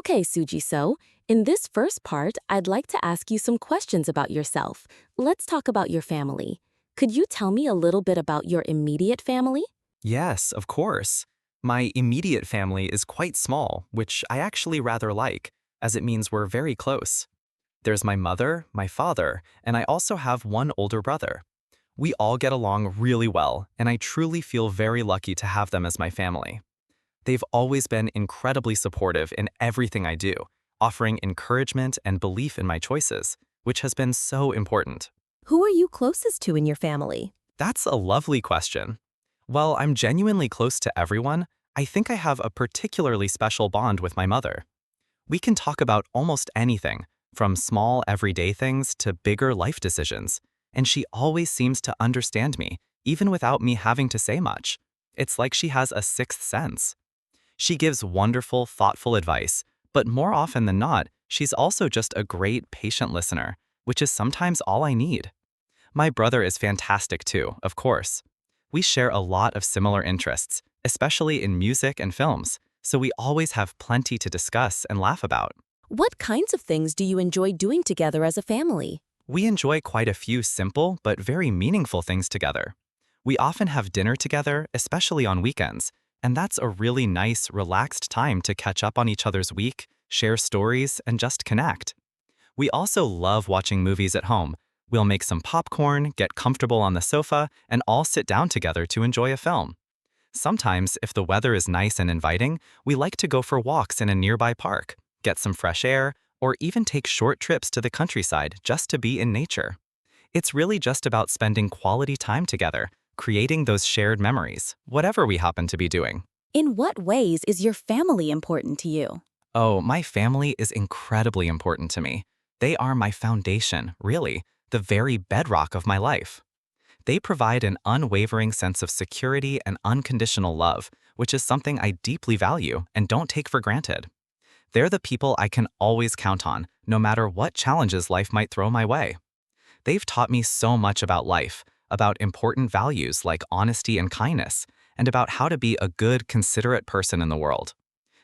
Okay, Suji-so, in this first part, I'd like to ask you some questions about yourself. Let's talk about your family. Could you tell me a little bit about your immediate family? Yes, of course. My immediate family is quite small, which I actually rather like, as it means we're very close. There's my mother, my father, and I also have one older brother. We all get along really well, and I truly feel very lucky to have them as my family. They've always been incredibly supportive in everything I do, offering encouragement and belief in my choices, which has been so important. Who are you closest to in your family? That's a lovely question. While I'm genuinely close to everyone, I think I have a particularly special bond with my mother. We can talk about almost anything, from small everyday things to bigger life decisions, and she always seems to understand me, even without me having to say much. It's like she has a sixth sense. She gives wonderful, thoughtful advice, but more often than not, she's also just a great, patient listener, which is sometimes all I need. My brother is fantastic too, of course. We share a lot of similar interests, especially in music and films, so we always have plenty to discuss and laugh about. What kinds of things do you enjoy doing together as a family? We enjoy quite a few simple but very meaningful things together. We often have dinner together, especially on weekends, and that's a really nice, relaxed time to catch up on each other's week, share stories, and just connect. We also love watching movies at home. We'll make some popcorn, get comfortable on the sofa, and all sit down together to enjoy a film. Sometimes, if the weather is nice and inviting, we like to go for walks in a nearby park, get some fresh air, or even take short trips to the countryside just to be in nature. It's really just about spending quality time together, creating those shared memories, whatever we happen to be doing. In what ways is your family important to you? Oh, my family is incredibly important to me. They are my foundation, really, the very bedrock of my life. They provide an unwavering sense of security and unconditional love, which is something I deeply value and don't take for granted. They're the people I can always count on, no matter what challenges life might throw my way. They've taught me so much about life, about important values like honesty and kindness, and about how to be a good, considerate person in the world.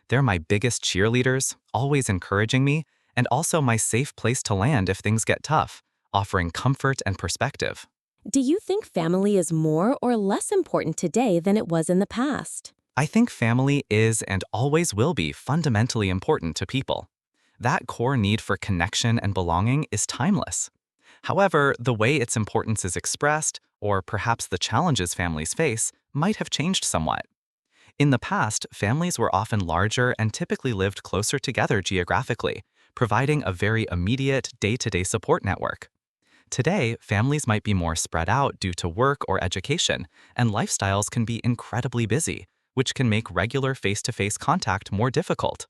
They're my biggest cheerleaders, always encouraging me, and also my safe place to land if things get tough, offering comfort and perspective. Do you think family is more or less important today than it was in the past? I think family is and always will be fundamentally important to people. That core need for connection and belonging is timeless. However, the way its importance is expressed, or perhaps the challenges families face, might have changed somewhat. In the past, families were often larger and typically lived closer together geographically, providing a very immediate, day-to-day support network. Today, families might be more spread out due to work or education, and lifestyles can be incredibly busy, which can make regular face-to-face contact more difficult.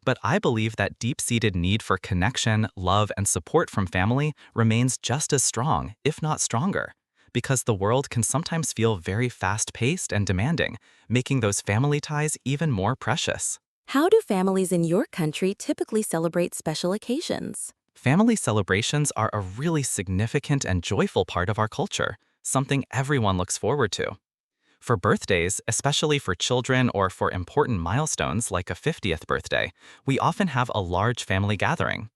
But I believe that deep-seated need for connection, love, and support from family remains just as strong, if not stronger, because the world can sometimes feel very fast-paced and demanding, making those family ties even more precious. How do families in your country typically celebrate special occasions? Family celebrations are a really significant and joyful part of our culture, something everyone looks forward to. For birthdays, especially for children or for important milestones like a 50th birthday, we often have a large family gathering.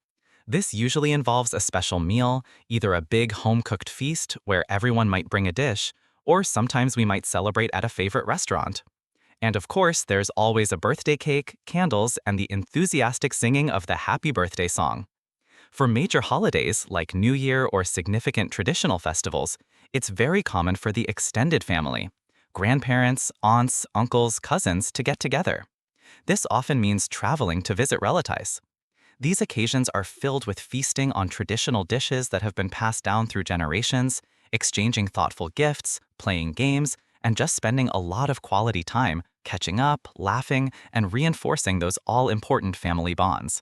This usually involves a special meal, either a big home-cooked feast where everyone might bring a dish, or sometimes we might celebrate at a favorite restaurant. And of course, there's always a birthday cake, candles, and the enthusiastic singing of the happy birthday song. For major holidays like New Year or significant traditional festivals, it's very common for the extended family, grandparents, aunts, uncles, cousins to get together. This often means traveling to visit relatives. These occasions are filled with feasting on traditional dishes that have been passed down through generations, exchanging thoughtful gifts, playing games, and just spending a lot of quality time catching up, laughing, and reinforcing those all-important family bonds.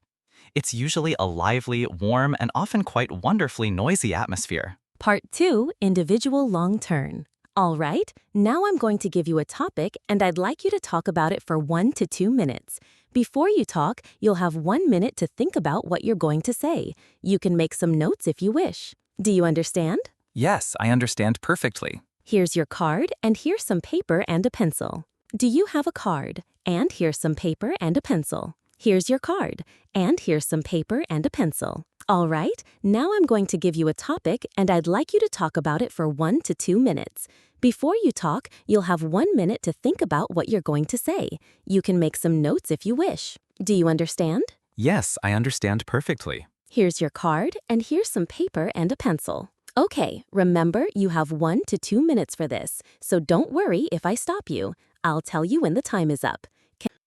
It's usually a lively, warm, and often quite wonderfully noisy atmosphere. Part 2, Individual Long Turn. All right, now I'm going to give you a topic and I'd like you to talk about it for 1 to 2 minutes. Before you talk, you'll have 1 minute to think about what you're going to say. You can make some notes if you wish. Do you understand? Yes, I understand perfectly. Here's your card and here's some paper and a pencil. Do you have a card? And here's some paper and a pencil. Here's your card, and here's some paper and a pencil. All right, now I'm going to give you a topic, and I'd like you to talk about it for 1 to 2 minutes. Before you talk, you'll have 1 minute to think about what you're going to say. You can make some notes if you wish. Do you understand? Yes, I understand perfectly. Here's your card, and here's some paper and a pencil. Okay, remember you have 1 to 2 minutes for this, so don't worry if I stop you. I'll tell you when the time is up.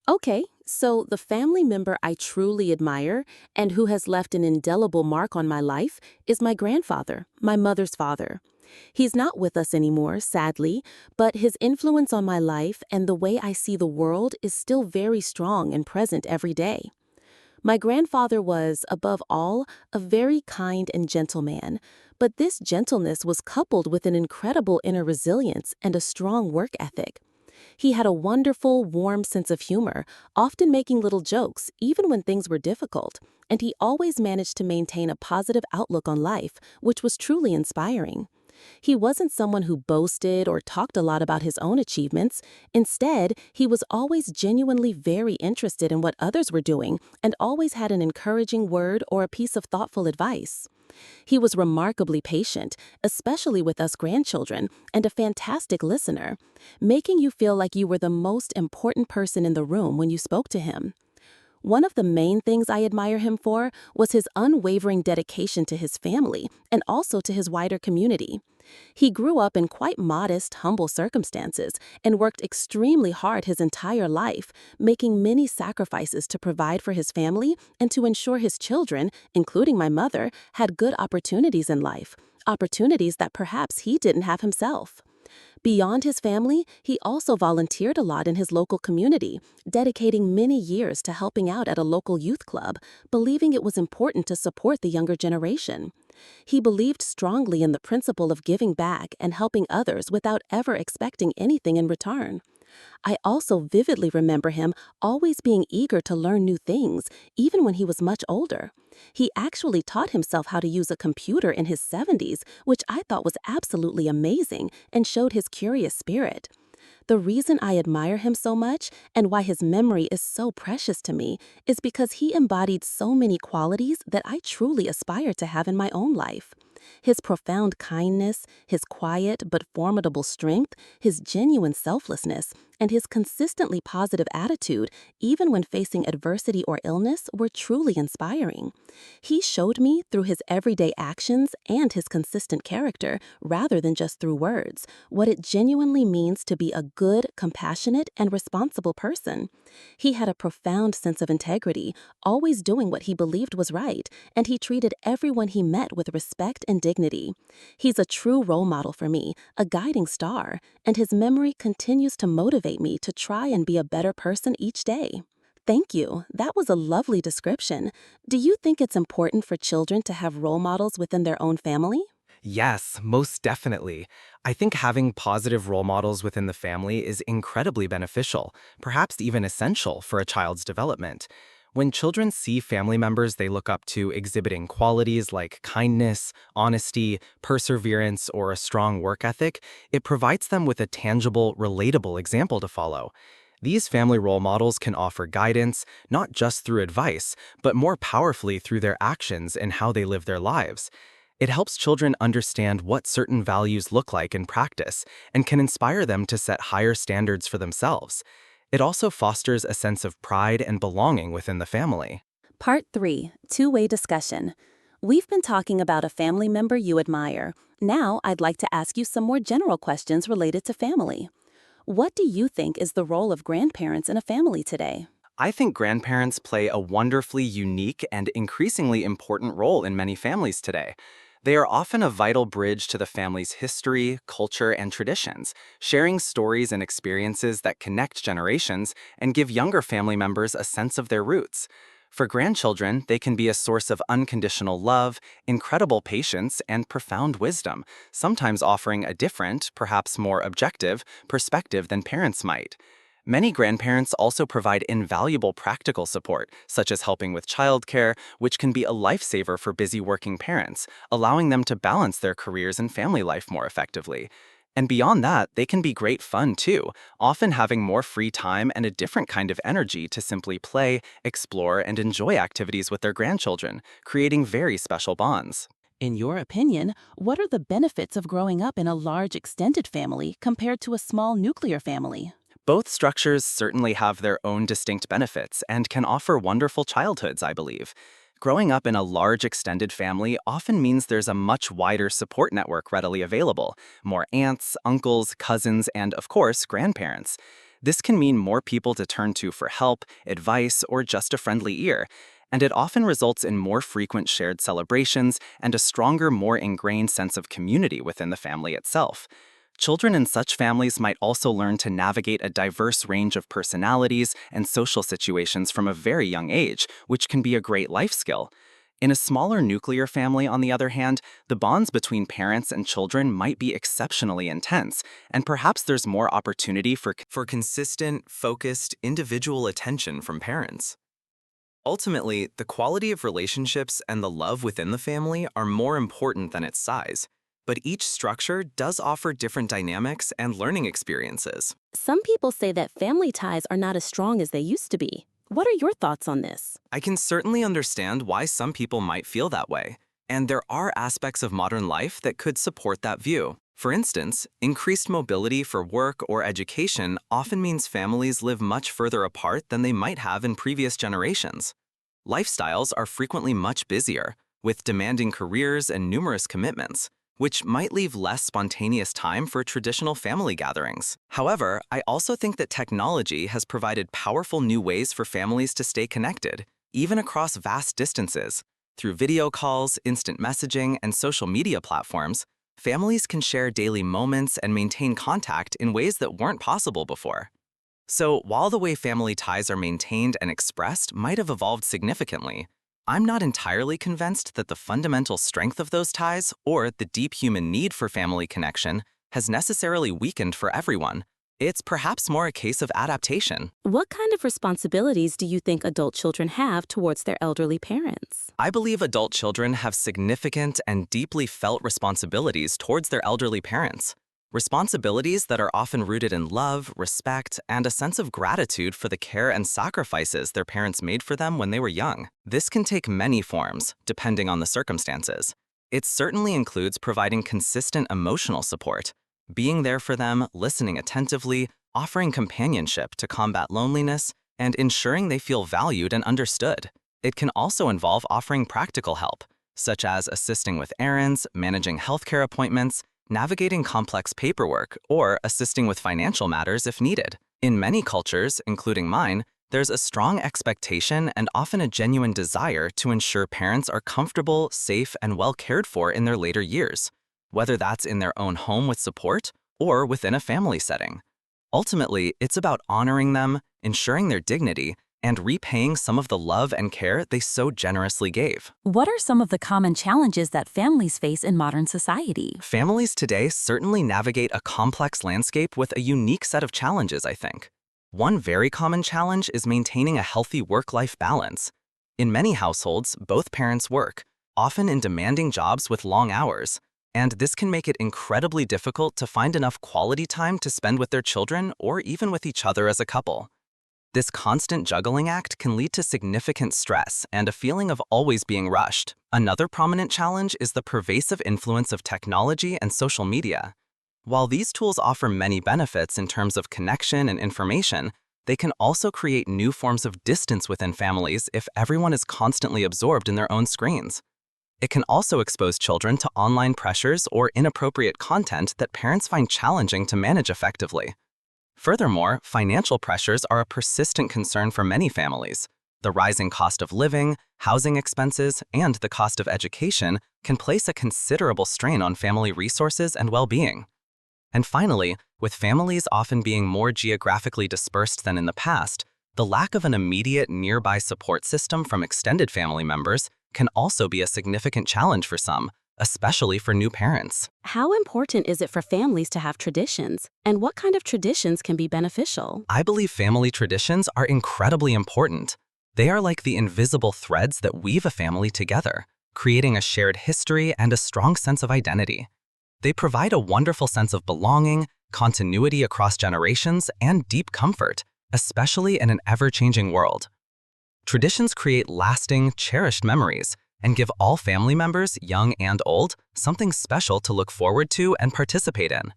Okay, so the family member I truly admire and who has left an indelible mark on my life is my grandfather, my mother's father. He's not with us anymore, sadly, but his influence on my life and the way I see the world is still very strong and present every day. My grandfather was, above all, a very kind and gentle man, but this gentleness was coupled with an incredible inner resilience and a strong work ethic. He had a wonderful, warm sense of humor, often making little jokes, even when things were difficult, and he always managed to maintain a positive outlook on life, which was truly inspiring. He wasn't someone who boasted or talked a lot about his own achievements. Instead, he was always genuinely very interested in what others were doing and always had an encouraging word or a piece of thoughtful advice. He was remarkably patient, especially with us grandchildren, and a fantastic listener, making you feel like you were the most important person in the room when you spoke to him. One of the main things I admire him for was his unwavering dedication to his family and also to his wider community. He grew up in quite modest, humble circumstances and worked extremely hard his entire life, making many sacrifices to provide for his family and to ensure his children, including my mother, had good opportunities in life, opportunities that perhaps he didn't have himself. Beyond his family, he also volunteered a lot in his local community, dedicating many years to helping out at a local youth club, believing it was important to support the younger generation. He believed strongly in the principle of giving back and helping others without ever expecting anything in return. I also vividly remember him always being eager to learn new things, even when he was much older. He actually taught himself how to use a computer in his 70s, which I thought was absolutely amazing and showed his curious spirit. The reason I admire him so much and why his memory is so precious to me is because he embodied so many qualities that I truly aspire to have in my own life. His profound kindness, his quiet but formidable strength, his genuine selflessness, and his consistently positive attitude, even when facing adversity or illness, were truly inspiring. He showed me through his everyday actions and his consistent character, rather than just through words, what it genuinely means to be a good, compassionate, and responsible person. He had a profound sense of integrity, always doing what he believed was right, and he treated everyone he met with respect and dignity. He's a true role model for me, a guiding star, and his memory continues to motivate me to try and be a better person each day. Thank you. That was a lovely description. Do you think it's important for children to have role models within their own family? Yes, most definitely. I think having positive role models within the family is incredibly beneficial, perhaps even essential for a child's development. When children see family members they look up to exhibiting qualities like kindness, honesty, perseverance, or a strong work ethic, it provides them with a tangible, relatable example to follow. These family role models can offer guidance, not just through advice, but more powerfully through their actions and how they live their lives. It helps children understand what certain values look like in practice and can inspire them to set higher standards for themselves. It also fosters a sense of pride and belonging within the family. Part 3, Two-Way Discussion. We've been talking about a family member you admire. Now I'd like to ask you some more general questions related to family. What do you think is the role of grandparents in a family today? I think grandparents play a wonderfully unique and increasingly important role in many families today. They are often a vital bridge to the family's history, culture, and traditions, sharing stories and experiences that connect generations and give younger family members a sense of their roots. For grandchildren, they can be a source of unconditional love, incredible patience, and profound wisdom, sometimes offering a different, perhaps more objective, perspective than parents might. Many grandparents also provide invaluable practical support, such as helping with childcare, which can be a lifesaver for busy working parents, allowing them to balance their careers and family life more effectively. And beyond that, they can be great fun too, often having more free time and a different kind of energy to simply play, explore, and enjoy activities with their grandchildren, creating very special bonds. In your opinion, what are the benefits of growing up in a large extended family compared to a small nuclear family? Both structures certainly have their own distinct benefits and can offer wonderful childhoods, I believe. Growing up in a large extended family often means there's a much wider support network readily available, more aunts, uncles, cousins, and of course, grandparents. This can mean more people to turn to for help, advice, or just a friendly ear, and it often results in more frequent shared celebrations and a stronger, more ingrained sense of community within the family itself. Children in such families might also learn to navigate a diverse range of personalities and social situations from a very young age, which can be a great life skill. In a smaller nuclear family, on the other hand, the bonds between parents and children might be exceptionally intense, and perhaps there's more opportunity for consistent, focused, individual attention from parents. Ultimately, the quality of relationships and the love within the family are more important than its size. But each structure does offer different dynamics and learning experiences. Some people say that family ties are not as strong as they used to be. What are your thoughts on this? I can certainly understand why some people might feel that way, and there are aspects of modern life that could support that view. For instance, increased mobility for work or education often means families live much further apart than they might have in previous generations. Lifestyles are frequently much busier, with demanding careers and numerous commitments, which might leave less spontaneous time for traditional family gatherings. However, I also think that technology has provided powerful new ways for families to stay connected, even across vast distances. Through video calls, instant messaging, and social media platforms, families can share daily moments and maintain contact in ways that weren't possible before. So, while the way family ties are maintained and expressed might have evolved significantly, I'm not entirely convinced that the fundamental strength of those ties or the deep human need for family connection has necessarily weakened for everyone. It's perhaps more a case of adaptation. What kind of responsibilities do you think adult children have towards their elderly parents? I believe adult children have significant and deeply felt responsibilities towards their elderly parents. Responsibilities that are often rooted in love, respect, and a sense of gratitude for the care and sacrifices their parents made for them when they were young. This can take many forms, depending on the circumstances. It certainly includes providing consistent emotional support, being there for them, listening attentively, offering companionship to combat loneliness, and ensuring they feel valued and understood. It can also involve offering practical help, such as assisting with errands, managing healthcare appointments, navigating complex paperwork, or assisting with financial matters if needed. In many cultures, including mine, there's a strong expectation and often a genuine desire to ensure parents are comfortable, safe, and well cared for in their later years, whether that's in their own home with support or within a family setting. Ultimately, it's about honoring them, ensuring their dignity, and repaying some of the love and care they so generously gave. What are some of the common challenges that families face in modern society? Families today certainly navigate a complex landscape with a unique set of challenges, I think. One very common challenge is maintaining a healthy work-life balance. In many households, both parents work, often in demanding jobs with long hours, and this can make it incredibly difficult to find enough quality time to spend with their children or even with each other as a couple. This constant juggling act can lead to significant stress and a feeling of always being rushed. Another prominent challenge is the pervasive influence of technology and social media. While these tools offer many benefits in terms of connection and information, they can also create new forms of distance within families if everyone is constantly absorbed in their own screens. It can also expose children to online pressures or inappropriate content that parents find challenging to manage effectively. Furthermore, financial pressures are a persistent concern for many families. The rising cost of living, housing expenses, and the cost of education can place a considerable strain on family resources and well-being. And finally, with families often being more geographically dispersed than in the past, the lack of an immediate nearby support system from extended family members can also be a significant challenge for some, especially for new parents. How important is it for families to have traditions? And what kind of traditions can be beneficial? I believe family traditions are incredibly important. They are like the invisible threads that weave a family together, creating a shared history and a strong sense of identity. They provide a wonderful sense of belonging, continuity across generations, and deep comfort, especially in an ever-changing world. Traditions create lasting, cherished memories and give all family members, young and old, something special to look forward to and participate in.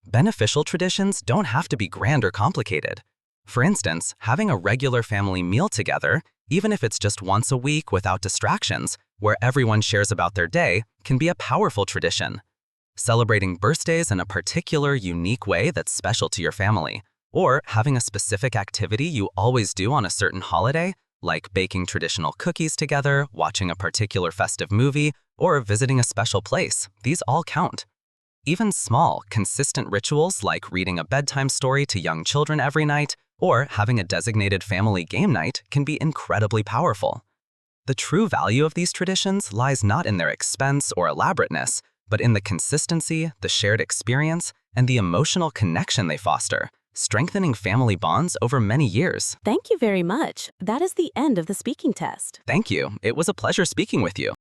Beneficial traditions don't have to be grand or complicated. For instance, having a regular family meal together, even if it's just once a week without distractions, where everyone shares about their day, can be a powerful tradition. Celebrating birthdays in a particular, unique way that's special to your family, or having a specific activity you always do on a certain holiday, like baking traditional cookies together, watching a particular festive movie, or visiting a special place. These all count. Even small, consistent rituals like reading a bedtime story to young children every night or having a designated family game night can be incredibly powerful. The true value of these traditions lies not in their expense or elaborateness, but in the consistency, the shared experience, and the emotional connection they foster, strengthening family bonds over many years. Thank you very much. That is the end of the speaking test. Thank you. It was a pleasure speaking with you.